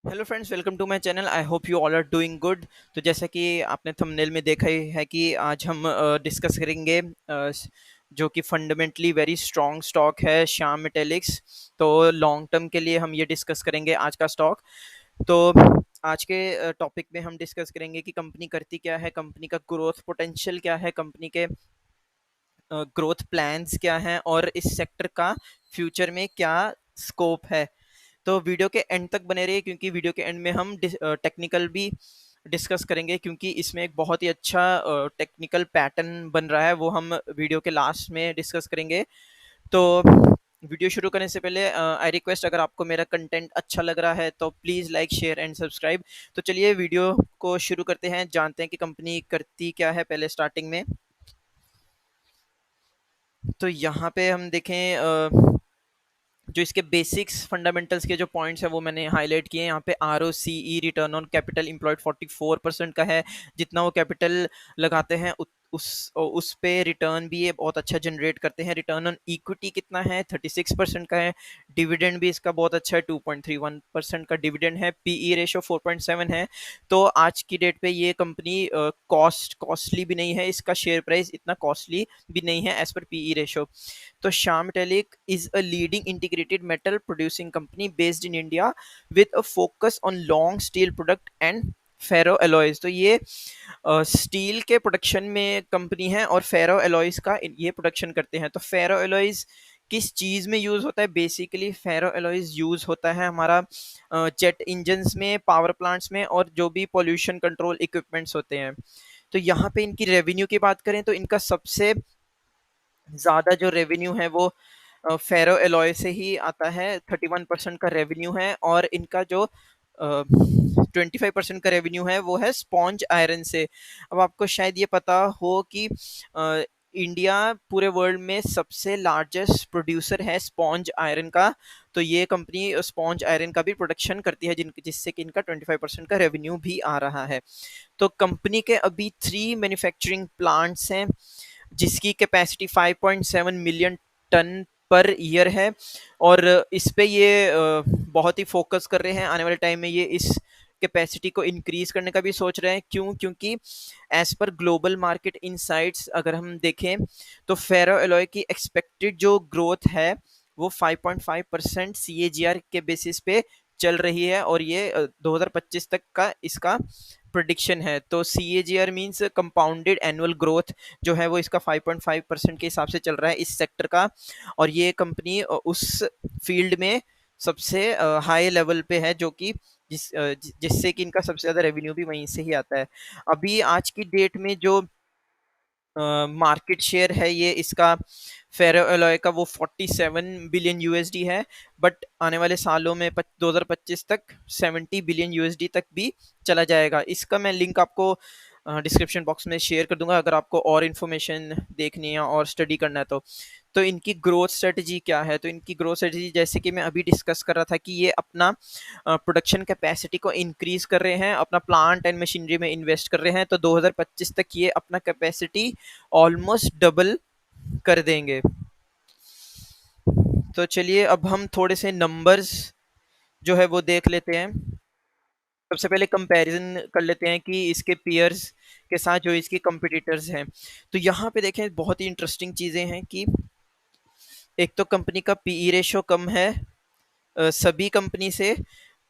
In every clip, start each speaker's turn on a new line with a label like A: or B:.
A: Hello friends, welcome to my channel. I hope you all are doing good. तो जैसा कि आपने thumbnail में देखा ही है कि आज हम डिस्कस करेंगे जो कि फंडामेंटली वेरी स्ट्रॉन्ग स्टॉक है, श्याम मेटेलिक्स। तो लॉन्ग टर्म के लिए हम ये डिस्कस करेंगे आज का स्टॉक। तो आज के टॉपिक में हम डिस्कस करेंगे कि कंपनी करती क्या है, कंपनी का ग्रोथ पोटेंशियल क्या है, कंपनी के ग्रोथ प्लान्स क्या हैं और इस सेक्टर का फ्यूचर में क्या स्कोप है। तो वीडियो के एंड तक बने रहिए, क्योंकि वीडियो के एंड में हम टेक्निकल भी डिस्कस करेंगे, क्योंकि इसमें एक बहुत ही अच्छा टेक्निकल पैटर्न बन रहा है, वो हम वीडियो के लास्ट में डिस्कस करेंगे। तो वीडियो शुरू करने से पहले आई रिक्वेस्ट, अगर आपको मेरा कंटेंट अच्छा लग रहा है तो please like, share and subscribe. तो चलिए वीडियो को शुरू करते हैं, जानते हैं कि कंपनी करती क्या है पहले स्टार्टिंग में। तो यहाँ पे हम देखें जो इसके बेसिक्स फंडामेंटल्स के जो पॉइंट्स हैं वो मैंने हाईलाइट किए हैं। यहाँ पे R O C E, return on capital employed 44% का है। जितना वो कैपिटल लगाते हैं उस पे रिटर्न भी ये बहुत अच्छा जनरेट करते हैं। रिटर्न ऑन इक्विटी कितना है, 36% का है। डिविडेंड भी इसका बहुत अच्छा है, 2.31% का डिविडेंड है। पीई रेशो 4.7 है। तो आज की डेट पे ये कंपनी कॉस्टली भी नहीं है, इसका शेयर प्राइस इतना कॉस्टली भी नहीं है एज पर पीई रेशो। तो Shyam metallic is a leading integrated metal producing company based in India with a focus on long steel product and ferro alloys. तो ये स्टील के प्रोडक्शन में कंपनी है और फेरो एलॉयज का ये प्रोडक्शन करते हैं। तो फेरो एलॉयज किस चीज़ में यूज़ होता है? बेसिकली फेरो एलॉयज यूज़ होता है हमारा जेट इंजन्स में, पावर प्लांट्स में, और जो भी पोल्यूशन कंट्रोल इक्विपमेंट्स होते हैं। तो यहाँ पे इनकी रेवेन्यू की बात करें तो इनका सबसे ज़्यादा जो रेवेन्यू है वो फेरो एलॉय से ही आता है। 31% का रेवेन्यू है, और इनका जो 25% का रेवेन्यू है वो है स्पॉन्ज आयरन से। अब आपको शायद ये पता हो कि इंडिया पूरे वर्ल्ड में सबसे लार्जेस्ट प्रोड्यूसर है स्पॉन्ज आयरन का। तो ये कंपनी स्पॉन्ज आयरन का भी प्रोडक्शन करती है, जिससे कि इनका 25% का रेवेन्यू भी आ रहा है। तो कंपनी के अभी 3 मैन्युफैक्चरिंग प्लांट्स हैं, जिसकी capacity 5.7 million ton per year है। और इस पे ये बहुत ही फोकस कर रहे हैं। आने वाले टाइम में ये इस कैपेसिटी को इंक्रीज करने का भी सोच रहे हैं। क्यों? क्योंकि as per global market insights अगर हम देखें तो फेरो एलॉय की एक्सपेक्टेड जो ग्रोथ है वो 5.5% सीएजीआर के बेसिस पे चल रही है, और ये 2025 तक का इसका प्रिडिक्शन है। तो CAGR means compounded annual growth जो है वो इसका 5.5% के हिसाब से चल रहा है इस सेक्टर का। और ये कंपनी उस फील्ड में सबसे हाई लेवल पे है, जो कि जिससे कि इनका सबसे ज़्यादा रेवेन्यू भी वहीं से ही आता है। अभी आज की डेट में जो मार्केट शेयर है ये इसका फेरो एलॉय का वो 47 बिलियन यूएसडी है। बट आने वाले सालों में 2025 तक 70 बिलियन यूएसडी तक भी चला जाएगा। इसका मैं लिंक आपको डिस्क्रिप्शन बॉक्स में शेयर कर दूंगा, अगर आपको और इन्फॉर्मेशन देखनी है और स्टडी करना है तो इनकी ग्रोथ स्ट्रेटजी क्या है? तो इनकी ग्रोथ स्ट्रेटजी, जैसे कि मैं अभी डिस्कस कर रहा था, कि ये अपना प्रोडक्शन कैपेसिटी को इंक्रीज कर रहे हैं, अपना प्लांट एंड मशीनरी में इन्वेस्ट कर रहे हैं। तो 2025 तक ये अपना कैपेसिटी ऑलमोस्ट डबल कर देंगे। तो चलिए अब हम थोड़े से नंबर्स जो है वो देख लेते हैं। सबसे पहले कंपैरिजन कर लेते हैं कि इसके पीयर्स के साथ जो इसके कंपटीटर्स हैं। तो यहाँ पे देखें, बहुत ही इंटरेस्टिंग चीज़ें हैं कि एक तो कंपनी का पीई रेशो कम है सभी कंपनी से।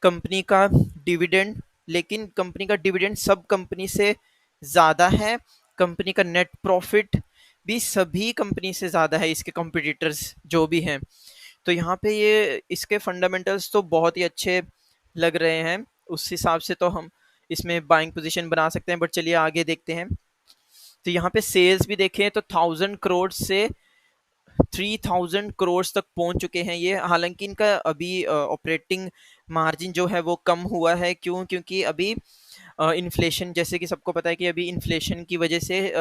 A: कंपनी का डिविडेंड, लेकिन कंपनी का डिविडेंड सब कंपनी से ज़्यादा है। कंपनी का नेट प्रॉफिट भी सभी कंपनी से ज़्यादा है, इसके कंपटीटर्स जो भी हैं। तो यहाँ पे ये इसके फंडामेंटल्स तो बहुत ही अच्छे लग रहे हैं। उस हिसाब से तो हम इसमें बाइंग पोजीशन बना सकते हैं। बट चलिए आगे देखते हैं। तो यहाँ पे सेल्स भी देखें तो 1000 करोड़ से 3000 करोड़ तक पहुंच चुके हैं ये। हालांकि इनका अभी ऑपरेटिंग मार्जिन जो है वो कम हुआ है। क्यों? क्योंकि अभी इन्फ्लेशन, जैसे कि सबको पता है कि अभी इन्फ्लेशन की वजह से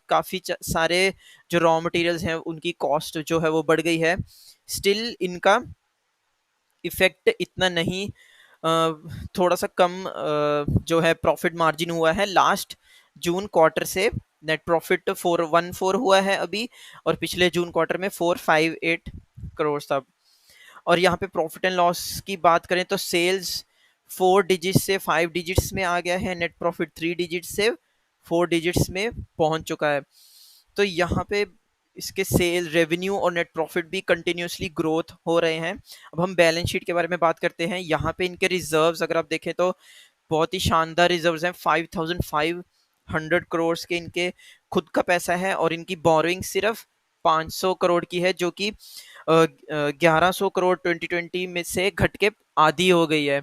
A: काफ़ी सारे जो रॉ मटेरियल्स हैं उनकी कॉस्ट जो है वो बढ़ गई है। स्टिल इनका इफेक्ट इतना नहीं, थोड़ा सा कम जो है प्रॉफिट मार्जिन हुआ है लास्ट जून क्वार्टर से। नेट प्रॉफिट 414 हुआ है अभी, और पिछले जून क्वार्टर में 458 करोड़ था। और यहाँ पे प्रॉफिट एंड लॉस की बात करें तो सेल्स 4 डिजिट्स से 5 डिजिट्स में आ गया है, नेट प्रॉफिट 3 डिजिट्स से 4 डिजिट्स में पहुंच चुका है। तो यहाँ पे इसके सेल रेवेन्यू और नेट प्रॉफिट भी कंटिन्यूसली ग्रोथ हो रहे हैं। अब हम बैलेंस शीट के बारे में बात करते हैं। यहाँ पे इनके रिजर्व्स अगर आप देखें तो बहुत ही शानदार रिजर्व्स हैं। 5500 करोड़ के इनके खुद का पैसा है और इनकी बोरोइंग सिर्फ 500 करोड़ की है, जो कि 1100 करोड़ 2020 में से घट के आधी हो गई है।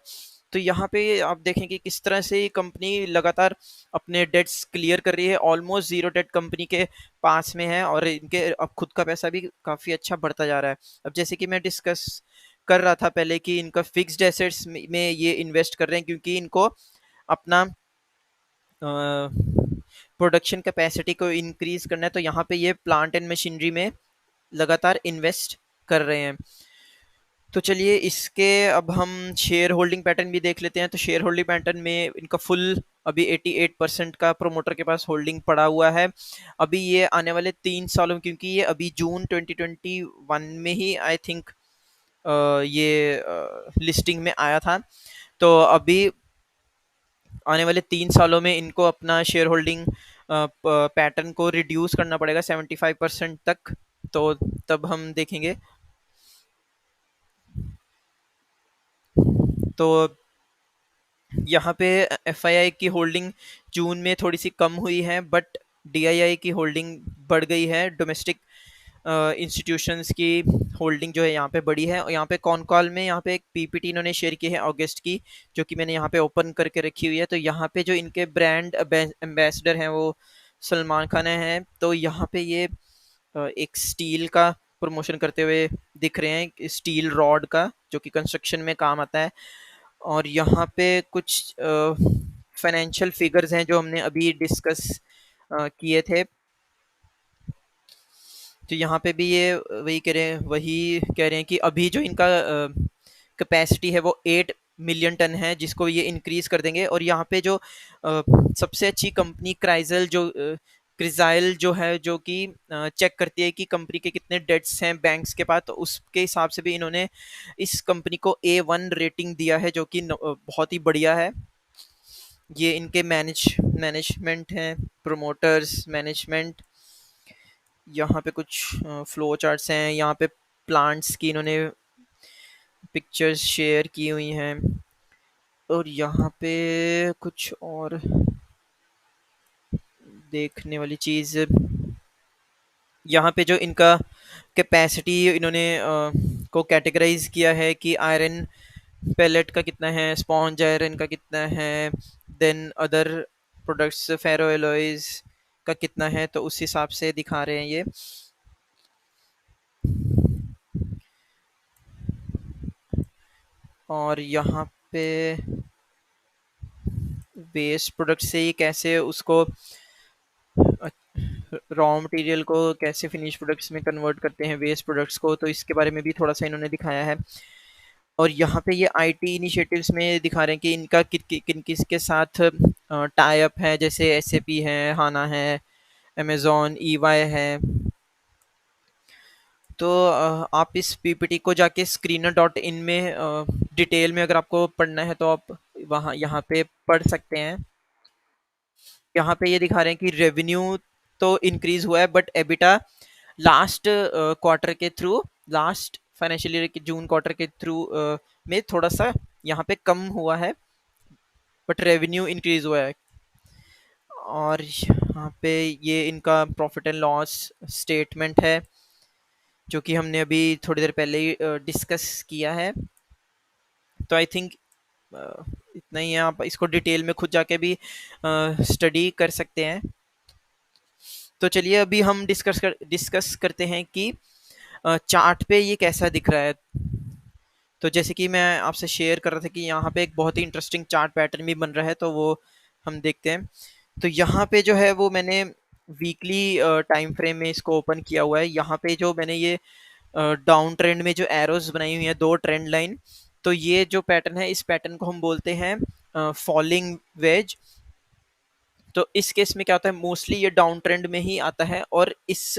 A: तो यहाँ पे आप देखेंगे किस तरह से ये कंपनी लगातार अपने डेट्स क्लियर कर रही है। ऑलमोस्ट जीरो डेट कंपनी के पास में है और इनके अब खुद का पैसा भी काफ़ी अच्छा बढ़ता जा रहा है। अब जैसे कि मैं डिस्कस कर रहा था पहले कि इनका फिक्स्ड एसेट्स में ये इन्वेस्ट कर रहे हैं, क्योंकि इनको अपना प्रोडक्शन कैपेसिटी को इंक्रीज करना है। तो यहाँ पे ये प्लांट एंड मशीनरी में लगातार इन्वेस्ट कर रहे हैं। तो चलिए इसके अब हम शेयर होल्डिंग पैटर्न भी देख लेते हैं। तो शेयर होल्डिंग पैटर्न में इनका फुल अभी 88% का प्रोमोटर के पास होल्डिंग पड़ा हुआ है। अभी ये आने वाले 3 सालों, क्योंकि ये अभी जून 2021 में ही आई थिंक ये लिस्टिंग में आया था। तो अभी आने वाले 3 सालों में इनको अपना शेयर होल्डिंग पैटर्न को रिड्यूस करना पड़ेगा 75% तक। तो तब हम देखेंगे। तो यहाँ पे एफआईआई की होल्डिंग जून में थोड़ी सी कम हुई है, बट डीआईआई की होल्डिंग बढ़ गई है। डोमेस्टिक इंस्टीट्यूशंस की होल्डिंग जो है यहाँ पे बड़ी है। और यहाँ पे कॉन कॉल में यहाँ पे एक पीपीटी इन्होंने शेयर की है अगस्त की, जो कि मैंने यहाँ पे ओपन करके रखी हुई है। तो यहाँ पे जो इनके ब्रांड एम्बेसडर हैं वो सलमान खान हैं। तो यहाँ पे ये एक स्टील का प्रमोशन करते हुए दिख रहे हैं, स्टील रॉड का, जो कि कंस्ट्रक्शन में काम आता है। और यहाँ पे कुछ फाइनेंशियल फिगर्स हैं जो हमने अभी डिस्कस किए थे। तो यहाँ पे भी ये वही कह रहे हैं कि अभी जो इनका कैपेसिटी है वो 8 मिलियन टन है, जिसको ये इंक्रीज कर देंगे। और यहाँ पे जो सबसे अच्छी कंपनी क्रिजाइल जो है, जो कि चेक करती है कि कंपनी के कितने डेट्स हैं बैंक्स के पास, तो उसके हिसाब से भी इन्होंने इस कंपनी को A1 रेटिंग दिया है, जो कि बहुत ही बढ़िया है। ये इनके मैनेजमेंट हैं, प्रोमोटर्स मैनेजमेंट। यहाँ पे कुछ फ्लो चार्ट्स हैं, यहाँ पे प्लांट्स की इन्होंने पिक्चर्स शेयर की हुई हैं। और यहाँ पे कुछ और देखने वाली चीज़, यहाँ पे जो इनका कैपेसिटी इन्होंने को कैटेगराइज किया है कि आयरन पेलेट का कितना है, स्पॉन्ज आयरन का कितना है, देन अदर प्रोडक्ट्स फेरो एलॉयज का कितना है, तो उस हिसाब से दिखा रहे हैं ये। और यहाँ पे वेस्ट प्रोडक्ट से ही कैसे उसको रॉ मटेरियल को कैसे फिनिश प्रोडक्ट्स में कन्वर्ट करते हैं वेस्ट प्रोडक्ट्स को, तो इसके बारे में भी थोड़ा सा इन्होंने दिखाया है। और यहाँ पे ये आईटी इनिशिएटिव्स में दिखा रहे हैं कि इनका किन किसके साथ टाई अप है, जैसे एसएपी है, हाना है, अमेजोन, ईवाई है। तो आप इस पीपीटी को जाके screener.in में डिटेल में अगर आपको पढ़ना है तो आप वहाँ यहाँ पे पढ़ सकते हैं। यहाँ पे ये दिखा रहे हैं कि रेवेन्यू तो इंक्रीज हुआ है, बट एबिटा लास्ट क्वार्टर के थ्रू, लास्ट फाइनेंशियल ईयर के जून क्वार्टर के थ्रू में थोड़ा सा यहाँ पे कम हुआ है, बट रेवेन्यू इंक्रीज हुआ है। और यहाँ पे ये इनका प्रॉफिट एंड लॉस स्टेटमेंट है, जो कि हमने अभी थोड़ी देर पहले ही डिस्कस किया है। तो आई थिंक इतना ही है। आप इसको डिटेल में खुद जाके भी स्टडी कर सकते हैं। तो चलिए अभी हम डिस्कस करते हैं कि चार्ट पे ये कैसा दिख रहा है। तो जैसे कि मैं आपसे शेयर कर रहा था कि यहाँ पे एक बहुत ही इंटरेस्टिंग चार्ट पैटर्न भी बन रहा है, तो वो हम देखते हैं। तो यहाँ पे जो है वो मैंने वीकली टाइम फ्रेम में इसको ओपन किया हुआ है। यहाँ पे जो मैंने ये डाउन ट्रेंड में जो एरोज बनाई हुई हैं, दो ट्रेंड लाइन, तो ये जो पैटर्न है, इस पैटर्न को हम बोलते हैं फॉलिंग वेज। तो इस केस में क्या होता है, मोस्टली ये डाउन ट्रेंड में ही आता है। और इस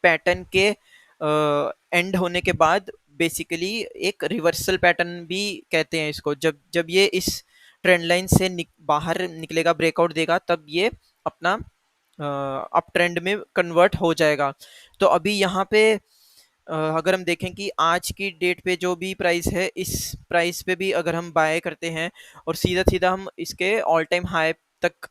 A: पैटर्न के एंड होने के बाद बेसिकली एक रिवर्सल पैटर्न भी कहते हैं इसको। जब जब ये इस ट्रेंड लाइन से बाहर निकलेगा, ब्रेकआउट देगा, तब ये अपना अप ट्रेंड में कन्वर्ट हो जाएगा। तो अभी यहाँ पे अगर हम देखें कि आज की डेट पे जो भी प्राइस है, इस प्राइस पे भी अगर हम बाय करते हैं और सीधा सीधा हम इसके ऑल टाइम हाई तक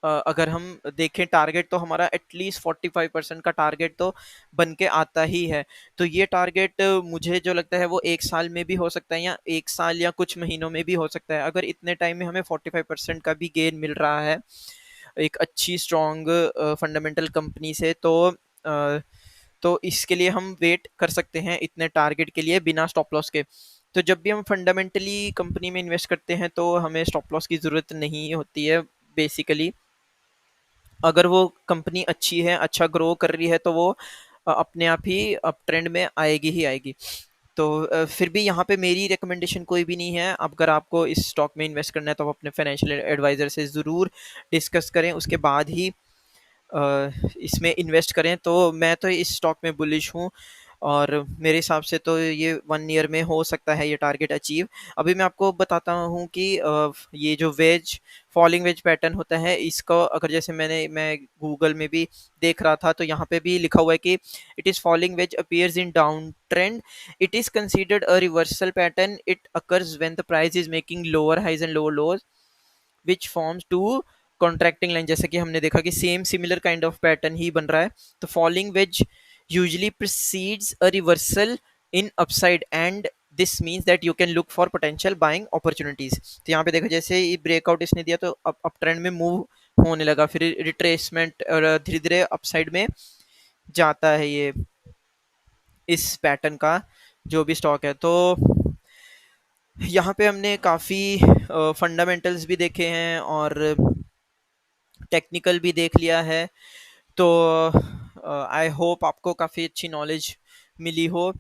A: अगर हम देखें टारगेट, तो हमारा एटलीस्ट 45% का टारगेट तो बन के आता ही है। तो ये टारगेट मुझे जो लगता है वो 1 साल में भी हो सकता है, या 1 साल या कुछ महीनों में भी हो सकता है। अगर इतने टाइम में हमें 45% का भी गेन मिल रहा है एक अच्छी स्ट्रॉन्ग फंडामेंटल कंपनी से, तो इसके लिए हम वेट कर सकते हैं इतने टारगेट के लिए बिना स्टॉप लॉस के। तो जब भी हम फंडामेंटली कंपनी में इन्वेस्ट करते हैं तो हमें स्टॉप लॉस की ज़रूरत नहीं होती है बेसिकली। अगर वो कंपनी अच्छी है, अच्छा ग्रो कर रही है, तो वो अपने आप ही अप ट्रेंड में आएगी ही आएगी। तो फिर भी यहाँ पे मेरी रिकमेंडेशन कोई भी नहीं है। अब अगर आपको इस स्टॉक में इन्वेस्ट करना है तो आप अपने फाइनेंशियल एडवाइज़र से ज़रूर डिस्कस करें, उसके बाद ही इसमें इन्वेस्ट करें। तो मैं तो इस स्टॉक में बुलिश हूँ, और मेरे हिसाब से तो ये 1 ईयर में हो सकता है ये टारगेट अचीव। अभी मैं आपको बताता हूँ कि ये जो वेज फॉलिंग वेज पैटर्न होता है, इसको अगर जैसे मैं गूगल में भी देख रहा था, तो यहाँ पे भी लिखा हुआ है कि it is falling wedge appears in down trend, it is considered a reversal pattern, it occurs when the price is making lower highs and lower lows which forms two contracting line. जैसे कि हमने देखा कि same similar kind of pattern ही बन रहा है। तो falling wedge usually precedes a reversal in upside and this means that you can look for potential buying opportunities। तो यहाँ पे देखो जैसे ही ब्रेकआउट इसने दिया तो अप ट्रेंड में मूव होने लगा, फिर रिट्रेसमेंट और धीरे धीरे अपसाइड में जाता है ये इस पैटर्न का जो भी स्टॉक है। तो यहाँ पे हमने काफ़ी फंडामेंटल्स भी देखे हैं और टेक्निकल भी देख लिया है। तो आई होप आपको काफ़ी अच्छी नॉलेज मिली हो।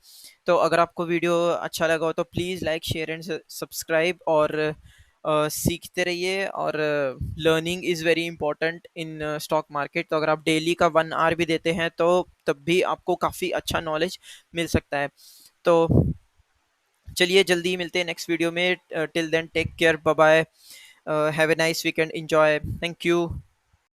A: तो अगर आपको वीडियो अच्छा लगा हो तो please like share and subscribe, और सीखते रहिए। और learning is very important in stock market. तो अगर आप डेली का 1 आवर भी देते हैं तो तब भी आपको काफ़ी अच्छा नॉलेज मिल सकता है। तो चलिए जल्दी ही मिलते हैं नेक्स्ट वीडियो में। Till then take care, bye bye, have a nice weekend, enjoy, thank you.